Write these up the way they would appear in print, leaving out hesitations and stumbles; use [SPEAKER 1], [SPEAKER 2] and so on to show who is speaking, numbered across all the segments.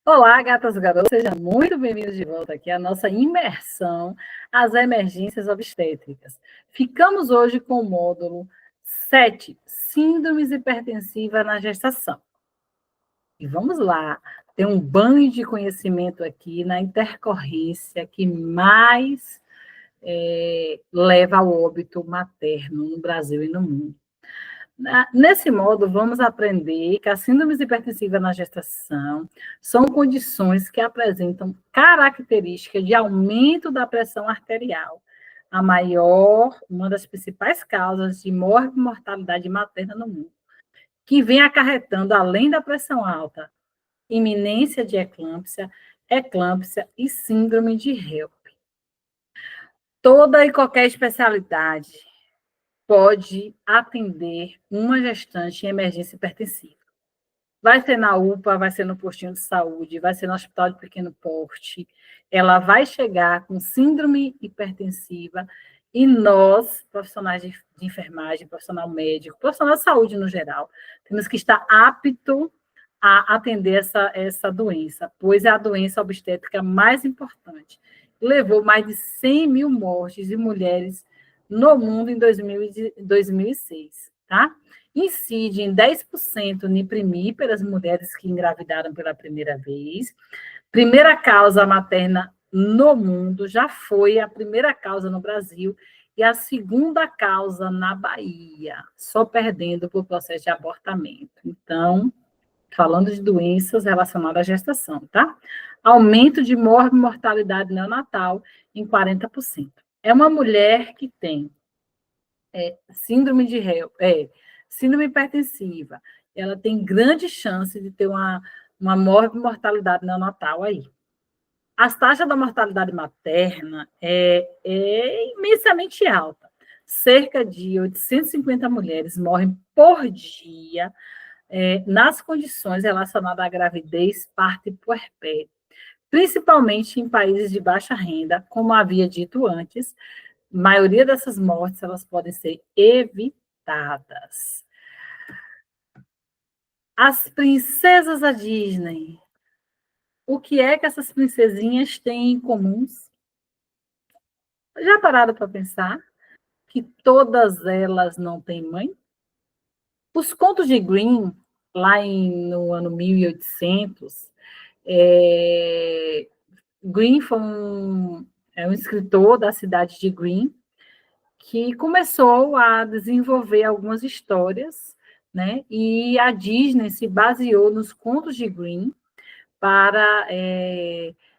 [SPEAKER 1] Olá, gatas e garotos, sejam muito bem-vindos de volta aqui à nossa imersão às emergências obstétricas. Ficamos hoje com o módulo 7, Síndromes hipertensivas na gestação. E vamos lá, ter um banho de conhecimento aqui na intercorrência que mais leva ao óbito materno no Brasil e no mundo. Nesse modo, vamos aprender que as síndromes hipertensivas na gestação são condições que apresentam características de aumento da pressão arterial, uma das principais causas de morte e mortalidade materna no mundo, que vem acarretando, além da pressão alta, iminência de eclâmpsia e síndrome de HELP. Toda e qualquer especialidade pode atender uma gestante em emergência hipertensiva. Vai ser na UPA, vai ser no postinho de saúde, vai ser no hospital de pequeno porte. Ela vai chegar com síndrome hipertensiva e nós, profissionais de enfermagem, profissional médico, profissional de saúde no geral, temos que estar apto a atender essa doença, pois é a doença obstétrica mais importante. Levou mais de 100 mil mortes de mulheres no mundo em 2006, tá? Incide em 10% no primíparas, mulheres que engravidaram pela primeira vez. Primeira causa materna no mundo, já foi a primeira causa no Brasil e a segunda causa na Bahia, só perdendo por processo de abortamento. Então, falando de doenças relacionadas à gestação, tá? Aumento de mortalidade neonatal em 40%. É uma mulher que tem síndrome de síndrome hipertensiva, ela tem grande chance de ter uma mortalidade neonatal aí. As taxas da mortalidade materna é imensamente alta. Cerca de 850 mulheres morrem por dia nas condições relacionadas à gravidez, parto e puerpério, principalmente em países de baixa renda, como havia dito antes. A maioria dessas mortes elas podem ser evitadas. As princesas da Disney. O que é que essas princesinhas têm em comum? Já pararam para pensar que todas elas não têm mãe? Os contos de Grimm, no ano 1800, Grimm foi um escritor da cidade de Grimm, que começou a desenvolver algumas histórias, né? E a Disney se baseou nos contos de Grimm para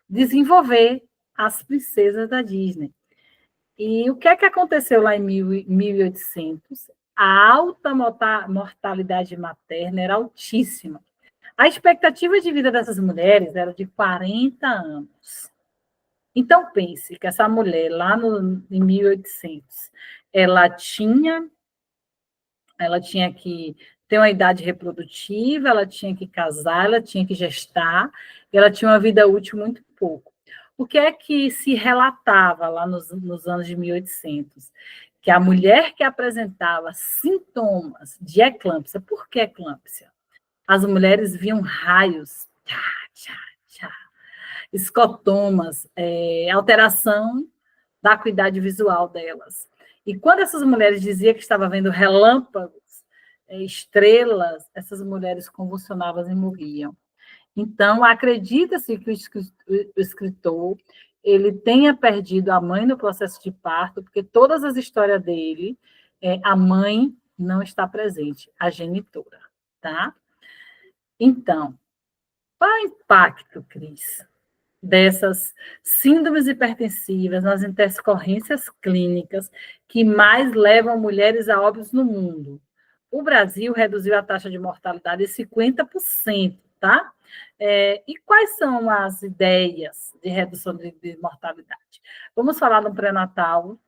[SPEAKER 1] desenvolver as princesas da Disney. E o que é que aconteceu lá em 1800? A alta mortalidade materna era altíssima. A expectativa de vida dessas mulheres era de 40 anos. Então, pense que essa mulher, em 1800, ela tinha que ter uma idade reprodutiva, ela tinha que casar, ela tinha que gestar, e ela tinha uma vida útil muito pouco. O que é que se relatava lá nos anos de 1800? Que a mulher que apresentava sintomas de eclâmpsia, por que eclâmpsia? As mulheres viam raios, escotomas, alteração da acuidade visual delas. E quando essas mulheres diziam que estavam vendo relâmpagos, estrelas, essas mulheres convulsionavam e morriam. Então, acredita-se que o escritor ele tenha perdido a mãe no processo de parto, porque todas as histórias dele, a mãe não está presente, a genitora, tá? Então, qual é o impacto, Cris, dessas síndromes hipertensivas nas intercorrências clínicas que mais levam mulheres a óbitos no mundo? O Brasil reduziu a taxa de mortalidade em 50%, tá? E quais são as ideias de redução de mortalidade? Vamos falar no pré-natal,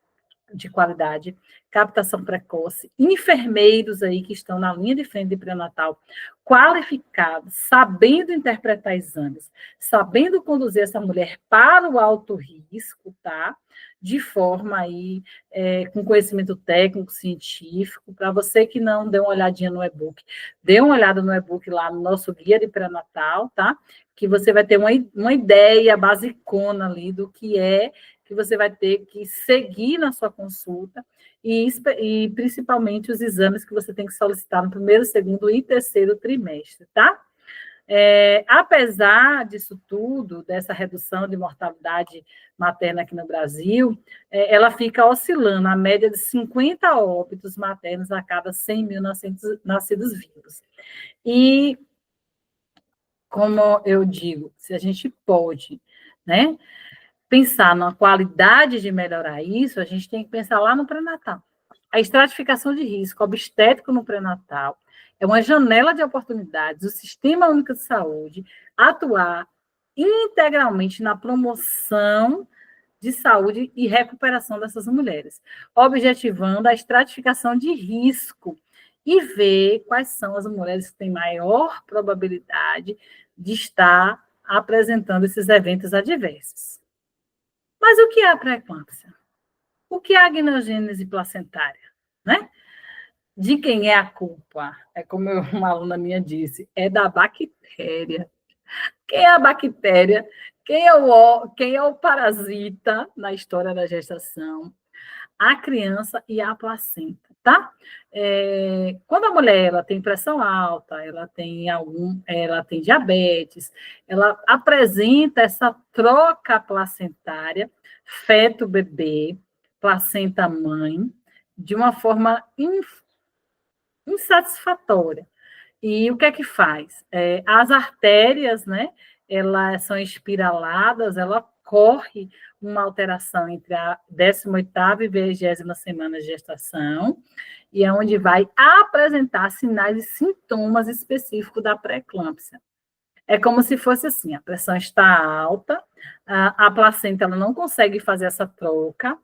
[SPEAKER 1] de qualidade, captação precoce, enfermeiros aí que estão na linha de frente de pré-natal, qualificados, sabendo interpretar exames, sabendo conduzir essa mulher para o alto risco, tá? De forma aí, com conhecimento técnico, científico. Para você que não deu uma olhadinha no e-book, dê uma olhada no e-book lá no nosso guia de pré-natal, tá? Que você vai ter uma ideia basicona ali do que você vai ter que seguir na sua consulta e principalmente os exames que você tem que solicitar no primeiro, segundo e terceiro trimestre, tá? Apesar disso tudo, dessa redução de mortalidade materna aqui no Brasil, ela fica oscilando a média de 50 óbitos maternos a cada 100 mil nascidos vivos. E, como eu digo, se a gente pode, né, pensar na qualidade de melhorar isso, a gente tem que pensar lá no pré-natal. A estratificação de risco obstétrico no pré-natal é uma janela de oportunidades do Sistema Único de Saúde atuar integralmente na promoção de saúde e recuperação dessas mulheres, objetivando a estratificação de risco e ver quais são as mulheres que têm maior probabilidade de estar apresentando esses eventos adversos. Mas o que é a pré-eclâmpsia? O que é a agnogênese placentária? Né? De quem é a culpa? É como uma aluna minha disse, é da bactéria. Quem é a bactéria? Quem é o parasita na história da gestação? A criança e a placenta, tá? Quando a mulher ela tem pressão alta, ela tem diabetes, ela apresenta essa troca placentária, feto-bebê, placenta-mãe, de uma forma insatisfatória. E o que é que faz? As artérias, né, elas são espiraladas, ela corre uma alteração entre a 18ª e 20ª semana de gestação, e é onde vai apresentar sinais e sintomas específicos da pré-eclâmpsia. É como se fosse assim, a pressão está alta, a placenta ela não consegue fazer essa troca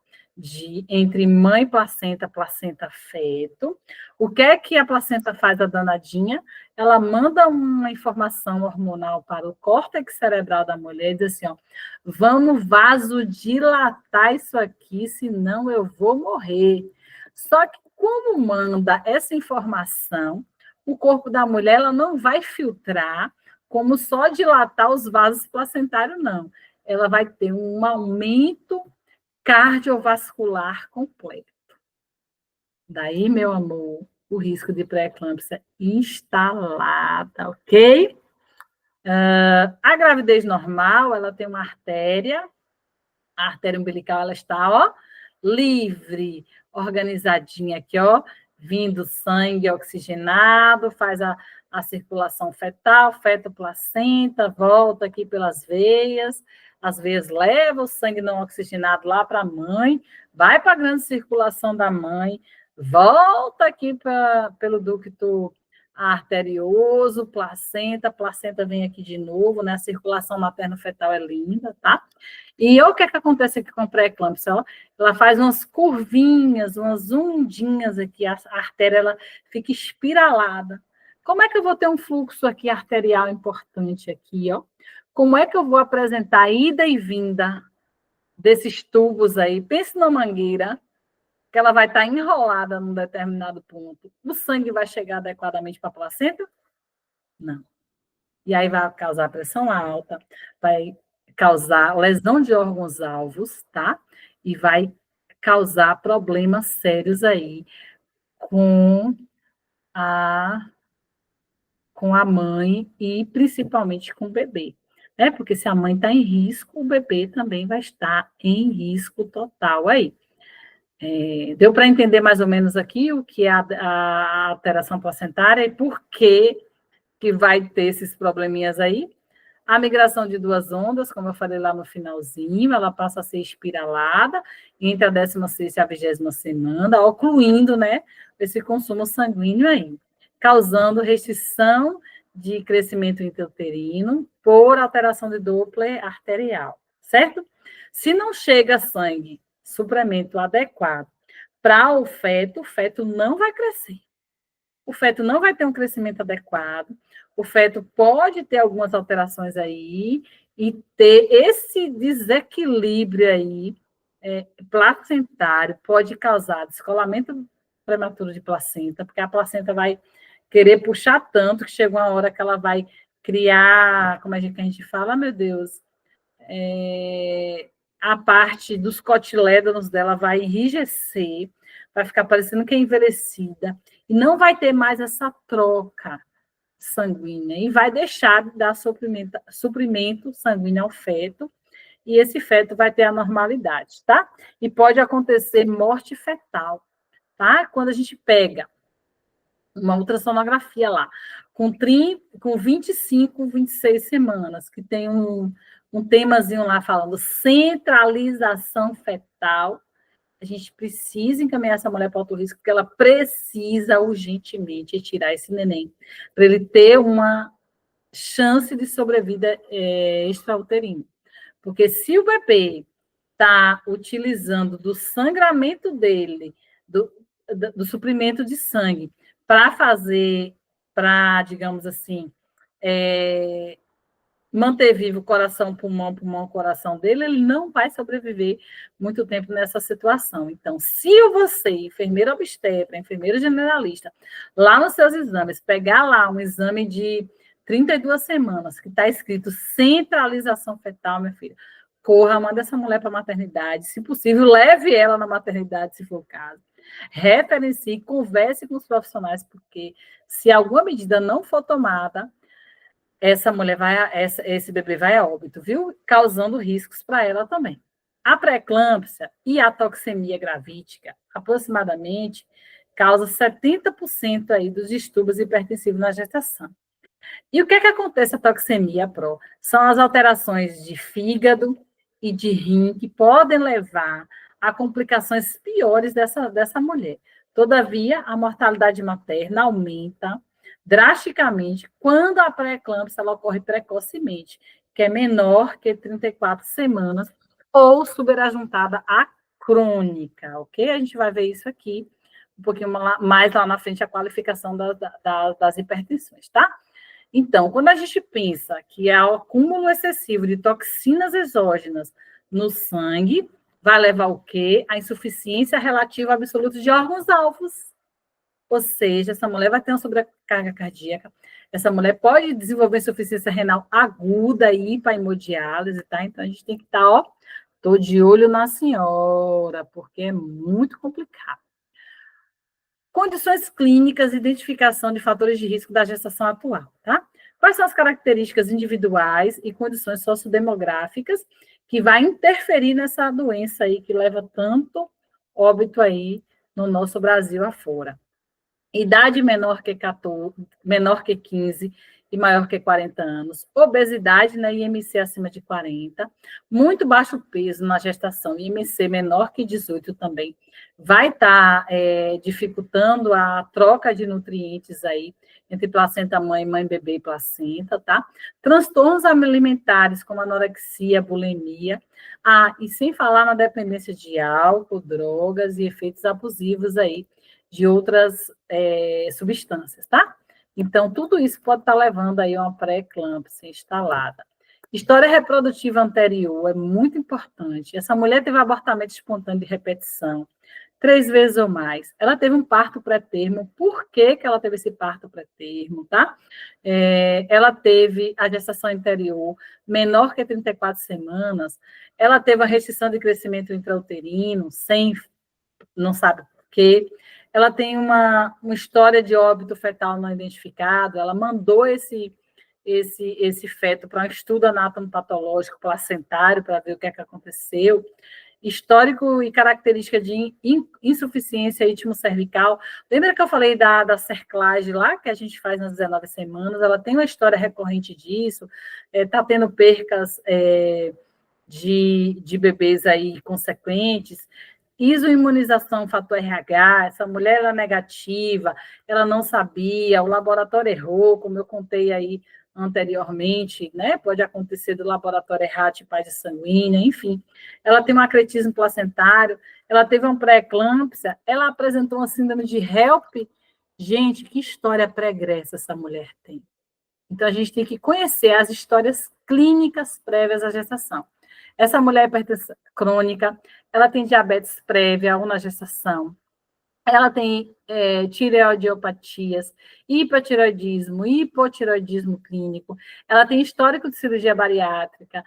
[SPEAKER 1] entre mãe placenta, placenta feto. O que é que a placenta faz, a danadinha? Ela manda uma informação hormonal para o córtex cerebral da mulher e diz assim, ó, vamos vasodilatar isso aqui, senão eu vou morrer. Só que como manda essa informação, o corpo da mulher ela não vai filtrar como só dilatar os vasos placentários, não. Ela vai ter um aumento cardiovascular completo. Daí, meu amor, o risco de pré-eclâmpsia instalada, ok? A gravidez normal, ela tem uma artéria, a artéria umbilical, ela está, ó, livre, organizadinha aqui, ó, vindo sangue oxigenado, faz a circulação fetal, feto-placenta, volta aqui pelas veias, as veias levam o sangue não oxigenado lá para a mãe, vai para a grande circulação da mãe, volta aqui pelo ducto arterioso, placenta vem aqui de novo, né? A circulação materno-fetal é linda, tá? E o que é que acontece aqui com a pré-eclâmpsia? Ela faz umas curvinhas, umas ondinhas aqui, a artéria ela fica espiralada. Como é que eu vou ter um fluxo aqui arterial importante aqui, ó? Como é que eu vou apresentar a ida e vinda desses tubos aí? Pense numa mangueira, que ela vai estar enrolada num determinado ponto. O sangue vai chegar adequadamente para a placenta? Não. E aí vai causar pressão alta, vai causar lesão de órgãos-alvos, tá? E vai causar problemas sérios aí com a mãe e principalmente com o bebê. Né? Porque se a mãe está em risco, o bebê também vai estar em risco total aí. Deu para entender mais ou menos aqui o que é a alteração placentária e por que vai ter esses probleminhas aí? A migração de duas ondas, como eu falei lá no finalzinho, ela passa a ser espiralada entre a 16ª e a 20ª semana, ocluindo, né, esse consumo sanguíneo aí, causando restrição de crescimento intrauterino por alteração de Doppler arterial, certo? Se não chega sangue, suplemento adequado para o feto não vai crescer. O feto não vai ter um crescimento adequado, o feto pode ter algumas alterações aí e ter esse desequilíbrio aí placentário, pode causar descolamento prematuro de placenta, porque a placenta vai querer puxar tanto que chega uma hora que ela vai criar, como é que a gente fala, meu Deus, a parte dos cotilédonos dela vai enrijecer, vai ficar parecendo que é envelhecida, e não vai ter mais essa troca sanguínea, e vai deixar de dar suprimento sanguíneo ao feto, e esse feto vai ter anormalidade, tá? E pode acontecer morte fetal, tá? Quando a gente pega uma ultrassonografia lá, com 25, 26 semanas, que tem um temazinho lá falando centralização fetal, a gente precisa encaminhar essa mulher para alto risco, porque ela precisa urgentemente tirar esse neném, para ele ter uma chance de sobrevida extrauterina. Porque se o bebê está utilizando do sangramento dele, do suprimento de sangue, digamos assim, manter vivo o coração, pulmão, coração dele, ele não vai sobreviver muito tempo nessa situação. Então, se você, enfermeira obstetra, enfermeira generalista, lá nos seus exames, pegar lá um exame de 32 semanas, que está escrito centralização fetal, minha filha, corra, manda essa mulher para a maternidade, se possível, leve ela na maternidade, se for o caso. Referencie, converse com os profissionais, porque se alguma medida não for tomada, esse bebê vai a óbito, viu? Causando riscos para ela também. A pré-eclâmpsia e a toxemia gravídica, aproximadamente, causa 70% aí dos distúrbios hipertensivos na gestação. E o que acontece a toxemia, Pro? São as alterações de fígado e de rim que podem levar a complicações piores dessa mulher. Todavia, a mortalidade materna aumenta drasticamente quando a pré-eclâmpsia ela ocorre precocemente, que é menor que 34 semanas, ou superajuntada à crônica, ok? A gente vai ver isso aqui um pouquinho mais lá na frente, a qualificação das hipertensões, tá? Então, quando a gente pensa que há o acúmulo excessivo de toxinas exógenas no sangue, vai levar o quê? A insuficiência relativa absoluta de órgãos-alvos. Ou seja, essa mulher vai ter uma sobrecarga cardíaca, essa mulher pode desenvolver insuficiência renal aguda e hemodiálise, tá? Então, a gente tem que estar, tô de olho na senhora, porque é muito complicado. Condições clínicas e identificação de fatores de risco da gestação atual, tá? Quais são as características individuais e condições sociodemográficas que vai interferir nessa doença aí que leva tanto óbito aí no nosso Brasil afora? Idade menor que 14, menor que 15 e maior que 40 anos, obesidade na IMC acima de 40, muito baixo peso na gestação, IMC menor que 18 também, vai estar dificultando a troca de nutrientes aí entre placenta mãe, mãe bebê e placenta, tá? Transtornos alimentares como anorexia, bulimia, e sem falar na dependência de álcool, drogas e efeitos abusivos aí de outras substâncias, tá? Então, tudo isso pode estar levando aí a uma pré-eclâmpsia instalada. História reprodutiva anterior é muito importante. Essa mulher teve abortamento espontâneo de repetição 3 vezes ou mais. Ela teve um parto pré-termo. Por que ela teve esse parto pré-termo, tá? Ela teve a gestação anterior menor que 34 semanas. Ela teve a restrição de crescimento intrauterino, não sabe por quê. Ela tem uma história de óbito fetal não identificado, ela mandou esse feto para um estudo anatomopatológico placentário para ver o que aconteceu. Histórico e característica de insuficiência ítimo-cervical. Lembra que eu falei da cerclagem lá, que a gente faz nas 19 semanas? Ela tem uma história recorrente disso, está tendo percas de bebês aí consequentes, Isoimunização, fator RH, essa mulher era negativa, ela não sabia, o laboratório errou, como eu contei aí anteriormente, né? Pode acontecer do laboratório errar a tipagem sanguínea, enfim. Ela tem um acretismo placentário, ela teve uma pré-eclâmpsia, ela apresentou uma síndrome de HELP. Gente, que história pregressa essa mulher tem. Então, a gente tem que conhecer as histórias clínicas prévias à gestação. Essa mulher é hipertensão crônica, ela tem diabetes prévia ou na gestação, ela tem tireoidiopatias, hipotireoidismo, hipotireoidismo clínico, ela tem histórico de cirurgia bariátrica,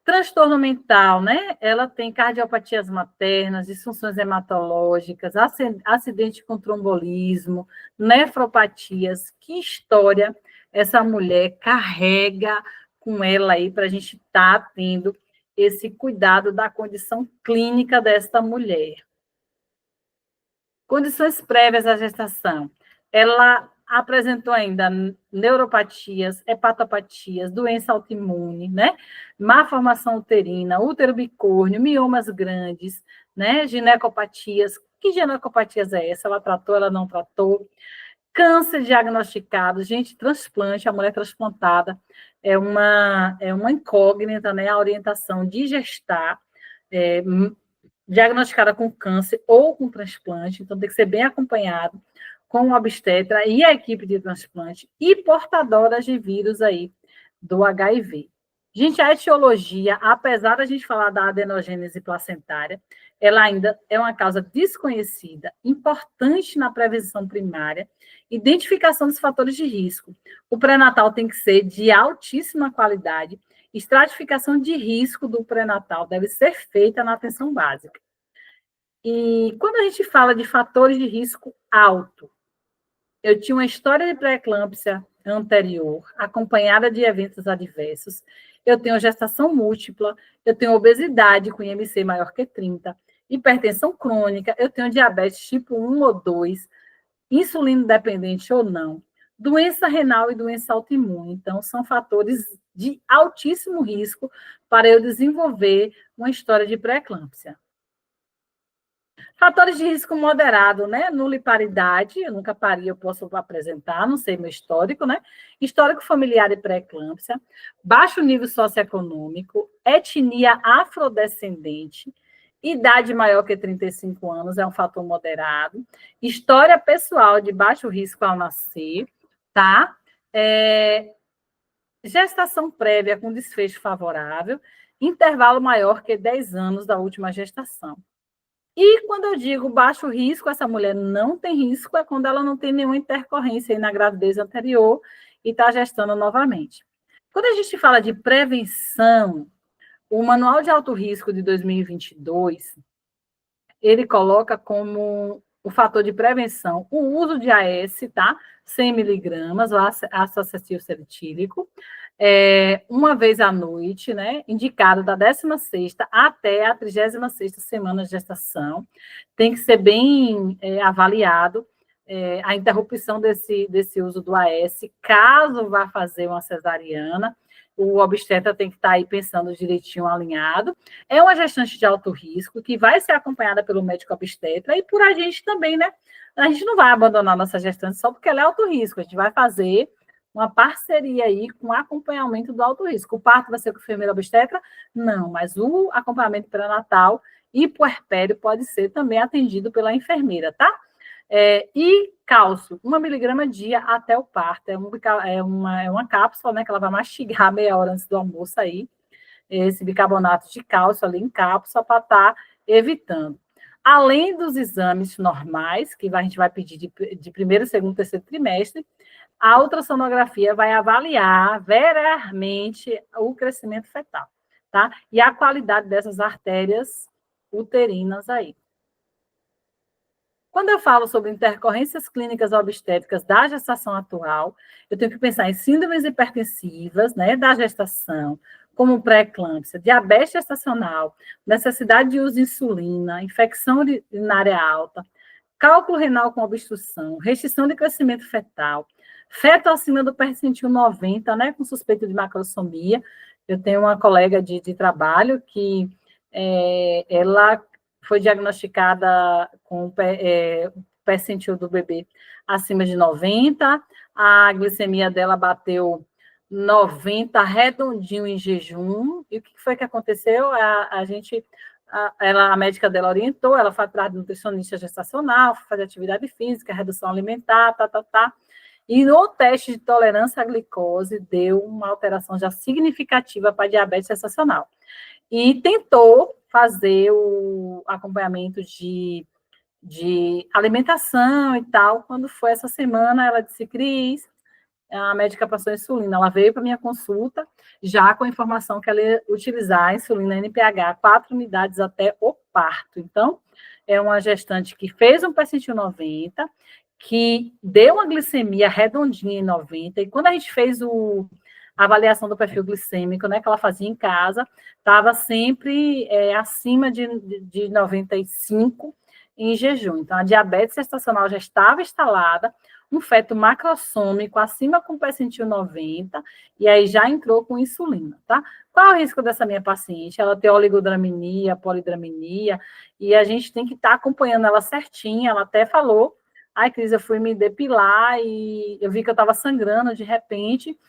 [SPEAKER 1] transtorno mental, né? Ela tem cardiopatias maternas, disfunções hematológicas, acidente com trombolismo, nefropatias. Que história essa mulher carrega com ela aí para a gente estar tendo esse cuidado da condição clínica desta mulher. Condições prévias à gestação. Ela apresentou ainda neuropatias, hepatopatias, doença autoimune, né? Má formação uterina, útero bicórneo, miomas grandes, né? Ginecopatias. Que ginecopatias é essa? Ela tratou, ela não tratou? Câncer diagnosticado, gente, transplante, a mulher transplantada é uma incógnita, né? A orientação de gestar, diagnosticada com câncer ou com transplante, então tem que ser bem acompanhado com o obstetra e a equipe de transplante e portadoras de vírus aí do HIV. Gente, a etiologia, apesar da gente falar da adenogênese placentária, ela ainda é uma causa desconhecida, importante na prevenção primária, identificação dos fatores de risco. O pré-natal tem que ser de altíssima qualidade, estratificação de risco do pré-natal deve ser feita na atenção básica. E quando a gente fala de fatores de risco alto, eu tinha uma história de pré-eclâmpsia anterior, acompanhada de eventos adversos, eu tenho gestação múltipla, eu tenho obesidade com IMC maior que 30, hipertensão crônica, eu tenho diabetes tipo 1 ou 2, insulino dependente ou não, doença renal e doença autoimune. Então, são fatores de altíssimo risco para eu desenvolver uma história de pré-eclâmpsia. Fatores de risco moderado, né? Nuliparidade, eu nunca pari, eu posso apresentar, não sei meu histórico, né? Histórico familiar e pré-eclâmpsia, baixo nível socioeconômico, etnia afrodescendente, idade maior que 35 anos é um fator moderado, história pessoal de baixo risco ao nascer, tá? Gestação prévia com desfecho favorável, intervalo maior que 10 anos da última gestação. E quando eu digo baixo risco, essa mulher não tem risco, é quando ela não tem nenhuma intercorrência aí na gravidez anterior e está gestando novamente. Quando a gente fala de prevenção, o Manual de Alto Risco de 2022, ele coloca como o fator de prevenção o uso de AS, tá? 100 miligramas, o ácido acetilsalicílico, uma vez à noite, né? Indicado da 16ª até a 36ª semana de gestação. Tem que ser bem avaliado a interrupção desse uso do AS, caso vá fazer uma cesariana, o obstetra tem que estar aí pensando direitinho, alinhado. É uma gestante de alto risco, que vai ser acompanhada pelo médico obstetra e por a gente também, né? A gente não vai abandonar nossa gestante só porque ela é alto risco, a gente vai fazer uma parceria aí com acompanhamento do alto risco. O parto vai ser com a enfermeira obstetra? Não, mas o acompanhamento pré-natal e puerpério pode ser também atendido pela enfermeira, tá? E cálcio, 1 miligrama dia até o parto. É uma cápsula, né, que ela vai mastigar meia hora antes do almoço aí, esse bicarbonato de cálcio ali em cápsula para estar evitando. Além dos exames normais, que a gente vai pedir de primeiro, segundo, terceiro trimestre, a ultrassonografia vai avaliar veramente o crescimento fetal, tá? E a qualidade dessas artérias uterinas aí. Quando eu falo sobre intercorrências clínicas obstétricas da gestação atual, eu tenho que pensar em síndromes hipertensivas, né, da gestação, como pré-eclâmpsia, diabetes gestacional, necessidade de uso de insulina, infecção urinária alta, cálculo renal com obstrução, restrição de crescimento fetal, feto acima do percentil 90, né, com suspeita de macrosomia. Eu tenho uma colega de trabalho que ela foi diagnosticada com o percentil do bebê acima de 90, a glicemia dela bateu 90 redondinho em jejum. E o que foi que aconteceu? A médica dela orientou, ela foi atrás de nutricionista gestacional, fazer atividade física, redução alimentar, tá. E no teste de tolerância à glicose deu uma alteração já significativa para diabetes gestacional. E tentou fazer o acompanhamento de alimentação e tal. Quando foi essa semana, ela disse: Cris, a médica passou a insulina. Ela veio para minha consulta já com a informação que ela ia utilizar a insulina NPH 4 unidades até o parto. Então, é uma gestante que fez um percentil 90, que deu uma glicemia redondinha em 90, e quando a gente fez a avaliação do perfil glicêmico, né, que ela fazia em casa, estava sempre acima de 95 em jejum. Então, a diabetes gestacional já estava instalada, um feto macrossômico acima com percentil 90, e aí já entrou com insulina, tá? Qual é o risco dessa minha paciente? Ela tem oligodraminia, polidramia, e a gente tem que estar acompanhando ela certinha. Ela até falou: ai, Cris, eu fui me depilar e eu vi que eu estava sangrando de repente,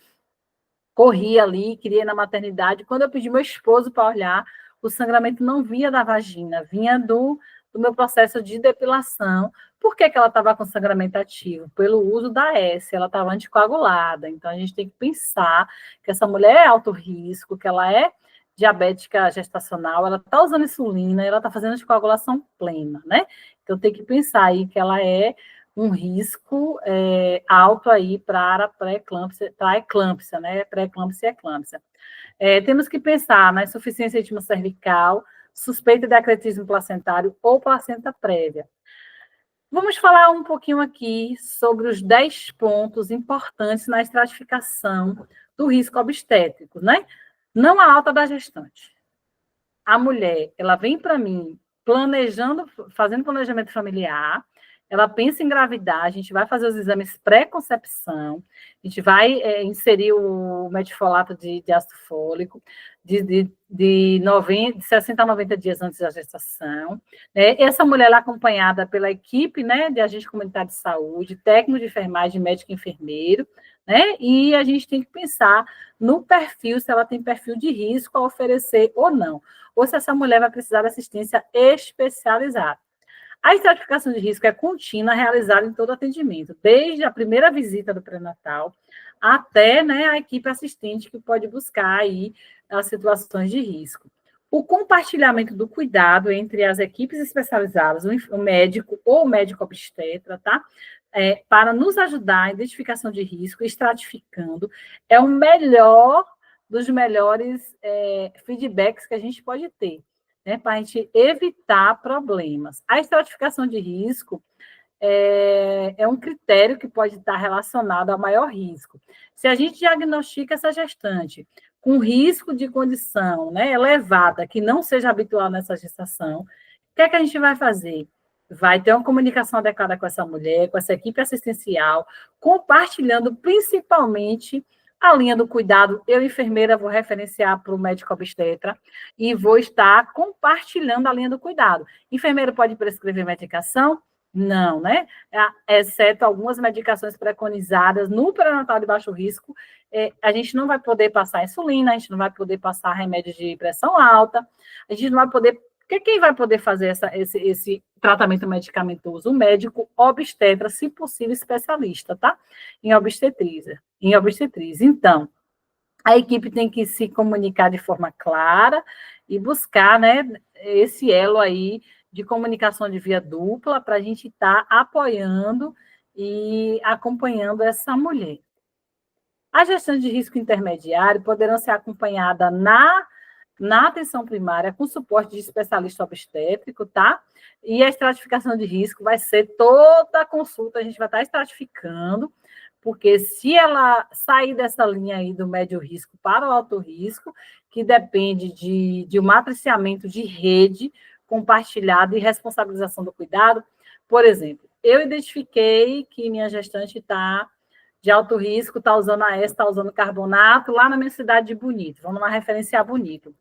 [SPEAKER 1] corri ali, queria ir na maternidade. Quando eu pedi meu esposo para olhar, o sangramento não vinha da vagina, vinha do meu processo de depilação. Por que ela estava com sangramento ativo? Pelo uso da S, ela estava anticoagulada. Então, a gente tem que pensar que essa mulher é alto risco, que ela é diabética gestacional, ela está usando insulina, ela está fazendo anticoagulação plena, né? Então, tem que pensar aí que ela é um risco alto aí para pré-eclâmpsia, para eclâmpsia, né? Pré-eclâmpsia e eclâmpsia. Temos que pensar na insuficiência cervical, suspeita de acretismo placentário ou placenta prévia. Vamos falar um pouquinho aqui sobre os 10 pontos importantes na estratificação do risco obstétrico, né? Não a alta da gestante. A mulher, ela vem para mim fazendo planejamento familiar, ela pensa em engravidar, a gente vai fazer os exames pré-concepção, a gente vai inserir o metilfolato de ácido fólico de 60 a 90 dias antes da gestação. Né? Essa mulher é acompanhada pela equipe, né, de agente comunitário de saúde, técnico de enfermagem, médico e enfermeiro, né? E a gente tem que pensar no perfil, se ela tem perfil de risco a oferecer ou não, ou se essa mulher vai precisar de assistência especializada. A estratificação de risco é contínua, realizada em todo atendimento, desde a primeira visita do pré-natal até, né, a equipe assistente que pode buscar aí as situações de risco. O compartilhamento do cuidado entre as equipes especializadas, o médico ou o médico obstetra, tá? Para nos ajudar a identificação de risco, estratificando, é o melhor dos melhores feedbacks que a gente pode ter, né, para a gente evitar problemas. A estratificação de risco é um critério que pode estar relacionado ao maior risco. Se a gente diagnostica essa gestante com risco de condição, né, elevada, que não seja habitual nessa gestação, o que é que a gente vai fazer? Vai ter uma comunicação adequada com essa mulher, com essa equipe assistencial, compartilhando principalmente a linha do cuidado. Eu, enfermeira, vou referenciar para o médico obstetra e vou estar compartilhando a linha do cuidado. Enfermeiro pode prescrever medicação? Não, né? Exceto algumas medicações preconizadas no pré-natal de baixo risco, a gente não vai poder passar insulina, a gente não vai poder passar remédio de pressão alta, a gente não vai poder. Quem vai poder fazer esse tratamento medicamentoso? O médico obstetra, se possível, especialista, tá? Em obstetrícia. Então, a equipe tem que se comunicar de forma clara e buscar, né, esse elo aí de comunicação de via dupla para a gente estar apoiando e acompanhando essa mulher. As gestantes de risco intermediário poderão ser acompanhadas na atenção primária com suporte de especialista obstétrico, tá? E a estratificação de risco vai ser toda a consulta, a gente vai estar estratificando, porque se ela sair dessa linha aí do médio risco para o alto risco, que depende de um matriciamento de rede compartilhado e responsabilização do cuidado, por exemplo, eu identifiquei que minha gestante está de alto risco, está usando AS, está usando carbonato, lá na minha cidade de Bonito. Vamos lá referenciar Bonito.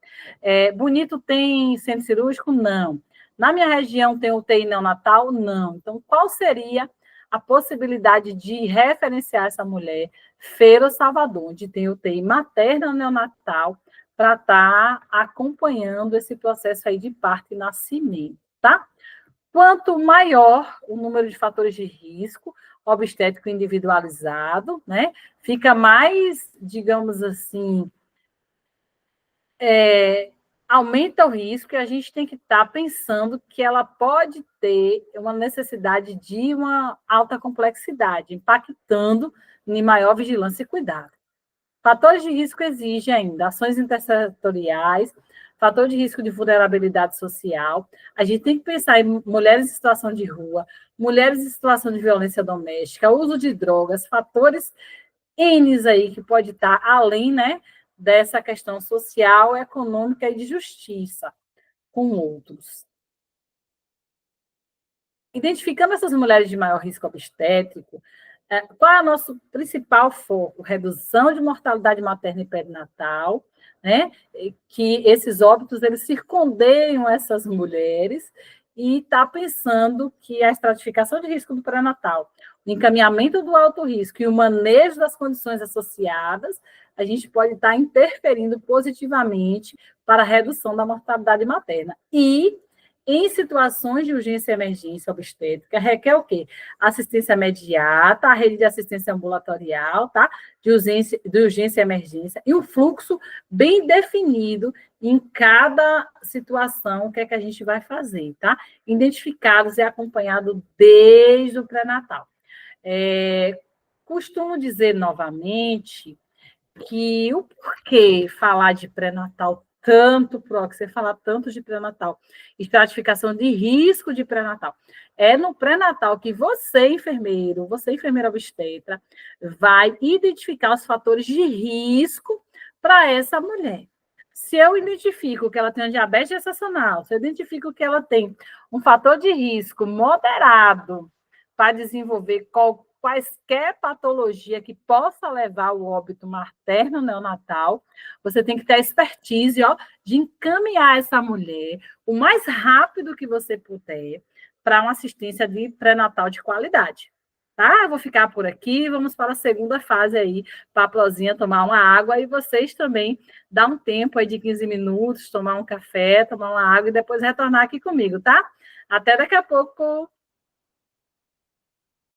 [SPEAKER 1] Bonito tem centro cirúrgico? Não. Na minha região tem UTI neonatal? Não. Então, qual seria a possibilidade de referenciar essa mulher? Feira ou Salvador, onde tem UTI materna neonatal, para estar acompanhando esse processo aí de parto e nascimento, tá? Quanto maior o número de fatores de risco obstétrico individualizado, né? Fica mais, digamos assim, aumenta o risco e a gente tem que estar pensando que ela pode ter uma necessidade de uma alta complexidade, impactando em maior vigilância e cuidado. Fatores de risco exigem ainda ações intersetoriais, fator de risco de vulnerabilidade social. A gente tem que pensar em mulheres em situação de rua, mulheres em situação de violência doméstica, uso de drogas, fatores N aí que pode estar além, né, dessa questão social, econômica e de justiça com outros. Identificando essas mulheres de maior risco obstétrico, qual é o nosso principal foco? Redução de mortalidade materna e perinatal, né? Que esses óbitos eles circundeiam essas mulheres e está pensando que a estratificação de risco do pré-natal, o encaminhamento do alto risco e o manejo das condições associadas, a gente pode estar interferindo positivamente para a redução da mortalidade materna. E em situações de urgência e emergência obstétrica, requer o quê? Assistência imediata, a rede de assistência ambulatorial, tá? De urgência e emergência, e um fluxo bem definido em cada situação, o que é que a gente vai fazer, tá? Identificados e acompanhado desde o pré-natal. Costumo dizer novamente que o porquê falar de pré-natal tanto, Pro, que você fala tanto de pré-natal, estratificação de risco de pré-natal. É no pré-natal que você, enfermeiro, você, enfermeira obstetra, vai identificar os fatores de risco para essa mulher. Se eu identifico que ela tem diabetes gestacional, se eu identifico que ela tem um fator de risco moderado para desenvolver quaisquer patologia que possa levar ao óbito materno neonatal, você tem que ter a expertise de encaminhar essa mulher o mais rápido que você puder para uma assistência de pré-natal de qualidade. Tá? Eu vou ficar por aqui, vamos para a segunda fase aí, para a Plozinha tomar uma água e vocês também dá um tempo aí de 15 minutos, tomar um café, tomar uma água e depois retornar aqui comigo, tá? Até daqui a pouco.